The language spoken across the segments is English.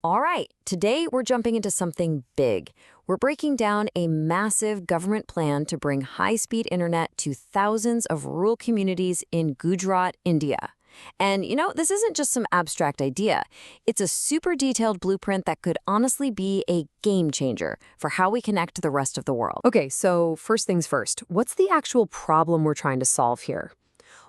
All right, today we're jumping into something big. We're breaking down a massive government plan to bring high-speed internet to thousands of rural communities in Gujarat, India. And this isn't just some abstract idea. It's a super detailed blueprint that could honestly be a game changer for how we connect to the rest of the world. Okay, so first things first, what's the actual problem we're trying to solve here?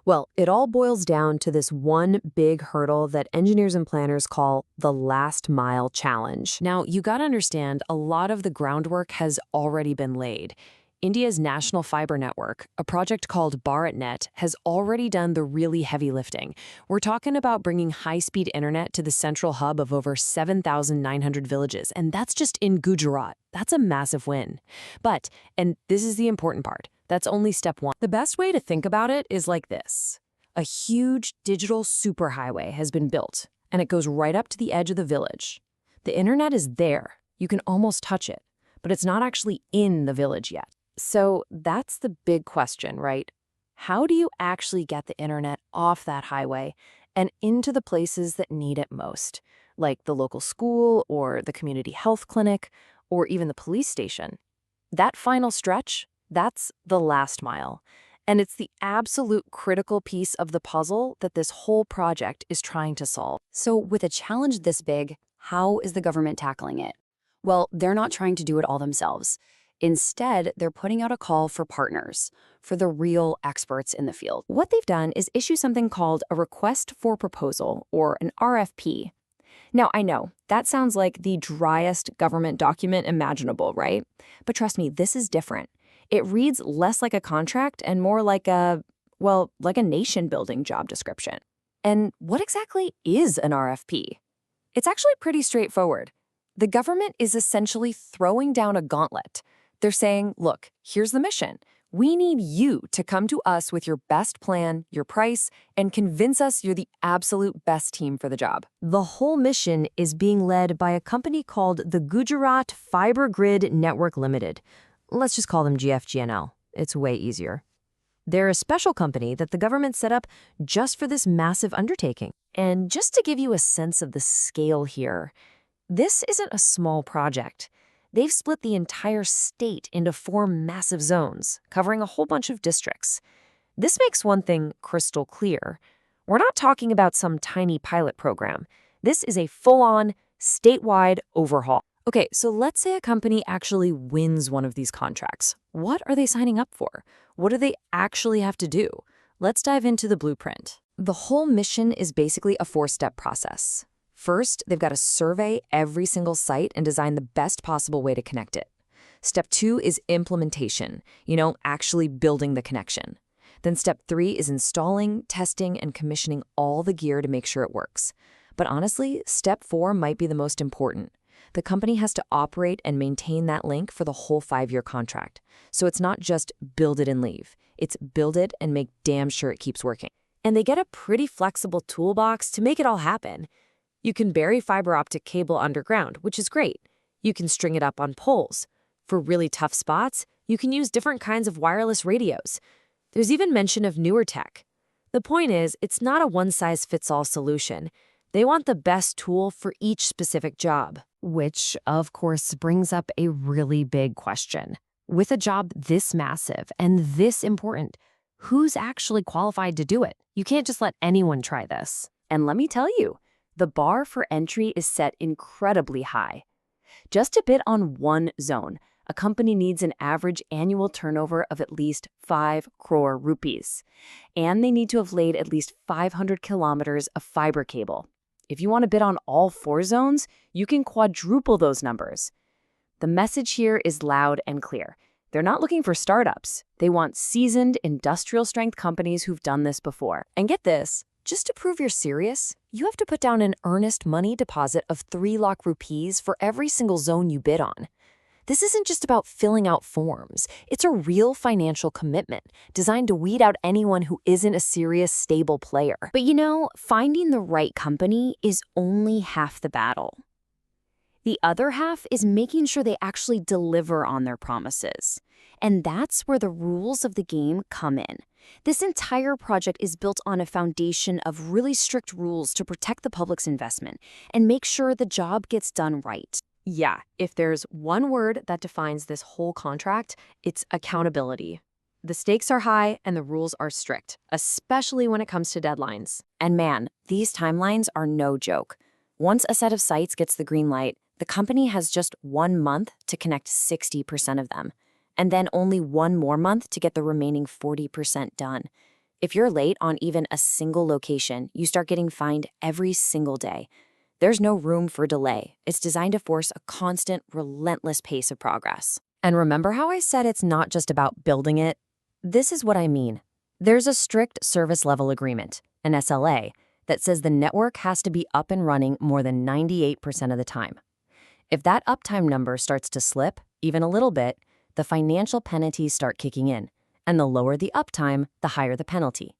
Well, it all boils down to this one big hurdle that engineers and planners call the last mile challenge. Now, you gotta understand, a lot of the groundwork has already been laid. India's national fiber network, a project called BharatNet, has already done the really heavy lifting. We're talking about bringing high-speed internet to the central hub of over 7,900 villages, and that's just in Gujarat. That's a massive win. But, and this is the important part, that's only step one. The best way to think about it is like this. A huge digital superhighway has been built, and it goes right up to the edge of the village. The internet is there. You can almost touch it, but it's not actually in the village yet. So that's the big question, right? How do you actually get the internet off that highway and into the places that need it most, like the local school or the community health clinic or even the police station? That final stretch, that's the last mile. And it's the absolute critical piece of the puzzle that this whole project is trying to solve. So with a challenge this big, how is the government tackling it? Well, they're not trying to do it all themselves. Instead, they're putting out a call for partners, for the real experts in the field. What they've done is issue something called a request for proposal, or an RFP. Now, I know, that sounds like the driest government document imaginable, right? But trust me, this is different. It reads less like a contract and more like like a nation-building job description. And what exactly is an RFP? It's actually pretty straightforward. The government is essentially throwing down a gauntlet. They're saying, look, here's the mission. We need you to come to us with your best plan, your price, and convince us you're the absolute best team for the job. The whole mission is being led by a company called the Gujarat Fibre Grid Network Limited. Let's just call them GFGNL. It's way easier. They're a special company that the government set up just for this massive undertaking. And just to give you a sense of the scale here, this isn't a small project. They've split the entire state into 4 massive zones, covering a whole bunch of districts. This makes one thing crystal clear. We're not talking about some tiny pilot program. This is a full-on, statewide overhaul. Okay, so let's say a company actually wins one of these contracts. What are they signing up for? What do they actually have to do? Let's dive into the blueprint. The whole mission is basically a 4-step process. First, they've got to survey every single site and design the best possible way to connect it. Step 2 is implementation, actually building the connection. Then step 3 is installing, testing, and commissioning all the gear to make sure it works. But honestly, step 4 might be the most important. The company has to operate and maintain that link for the whole 5-year contract. So it's not just build it and leave. It's build it and make damn sure it keeps working. And they get a pretty flexible toolbox to make it all happen. You can bury fiber optic cable underground, which is great. You can string it up on poles. For really tough spots, you can use different kinds of wireless radios. There's even mention of newer tech. The point is, it's not a one-size-fits-all solution. They want the best tool for each specific job. Which, of course, brings up a really big question. With a job this massive and this important, who's actually qualified to do it? You can't just let anyone try this. And let me tell you, the bar for entry is set incredibly high. Just to bid on one zone, a company needs an average annual turnover of at least 5 crore rupees. And they need to have laid at least 500 kilometers of fiber cable. If you want to bid on all 4 zones, you can quadruple those numbers. The message here is loud and clear. They're not looking for startups. They want seasoned, industrial-strength companies who've done this before. And get this, just to prove you're serious, you have to put down an earnest money deposit of 3 lakh rupees for every single zone you bid on. This isn't just about filling out forms. It's a real financial commitment designed to weed out anyone who isn't a serious, stable player. But finding the right company is only half the battle. The other half is making sure they actually deliver on their promises. And that's where the rules of the game come in. This entire project is built on a foundation of really strict rules to protect the public's investment and make sure the job gets done right. Yeah, if there's one word that defines this whole contract, it's accountability. The stakes are high and the rules are strict, especially when it comes to deadlines. And man, these timelines are no joke. Once a set of sites gets the green light, the company has just 1 month to connect 60% of them, and then only 1 more month to get the remaining 40% done. If you're late on even a single location, you start getting fined every single day. There's no room for delay. It's designed to force a constant, relentless pace of progress. And remember how I said it's not just about building it? This is what I mean. There's a strict service level agreement, an SLA, that says the network has to be up and running more than 98% of the time. If that uptime number starts to slip, even a little bit, the financial penalties start kicking in, and the lower the uptime, the higher the penalty.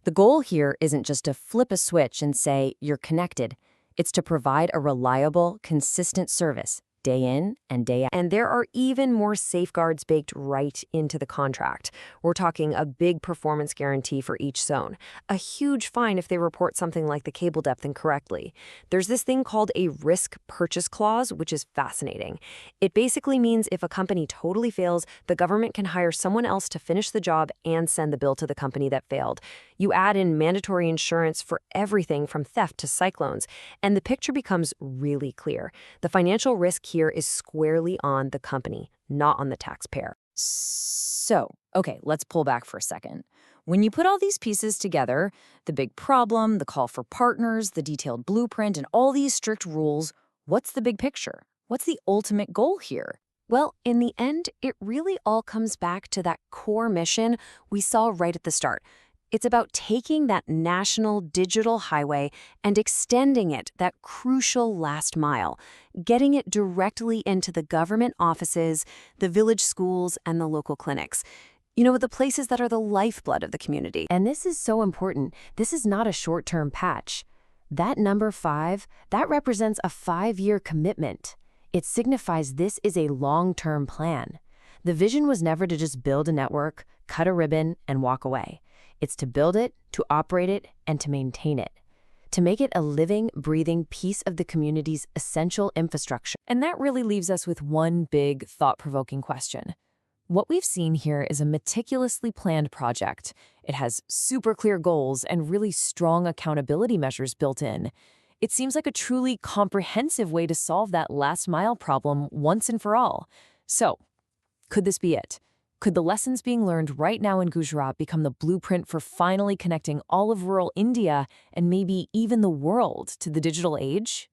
The goal here isn't just to flip a switch and say, you're connected. It's to provide a reliable, consistent service, day in and day out. And there are even more safeguards baked right into the contract. We're talking a big performance guarantee for each zone, a huge fine if they report something like the cable depth incorrectly. There's this thing called a risk purchase clause, which is fascinating. It basically means if a company totally fails, the government can hire someone else to finish the job and send the bill to the company that failed. You add in mandatory insurance for everything from theft to cyclones, and the picture becomes really clear. The financial risk here is squarely on the company, not on the taxpayer. So, okay, let's pull back for a second. When you put all these pieces together, the big problem, the call for partners, the detailed blueprint, and all these strict rules, what's the big picture? What's the ultimate goal here? Well, in the end, it really all comes back to that core mission we saw right at the start. It's about taking that national digital highway and extending it that crucial last mile, getting it directly into the government offices, the village schools, and the local clinics. You know, the places that are the lifeblood of the community. And this is so important. This is not a short-term patch. That number 5, that represents a 5-year commitment. It signifies this is a long-term plan. The vision was never to just build a network, cut a ribbon, and walk away. It's to build it, to operate it, and to maintain it. To make it a living, breathing piece of the community's essential infrastructure. And that really leaves us with one big, thought-provoking question. What we've seen here is a meticulously planned project. It has super clear goals and really strong accountability measures built in. It seems like a truly comprehensive way to solve that last-mile problem once and for all. So, could this be it? Could the lessons being learned right now in Gujarat become the blueprint for finally connecting all of rural India and maybe even the world to the digital age?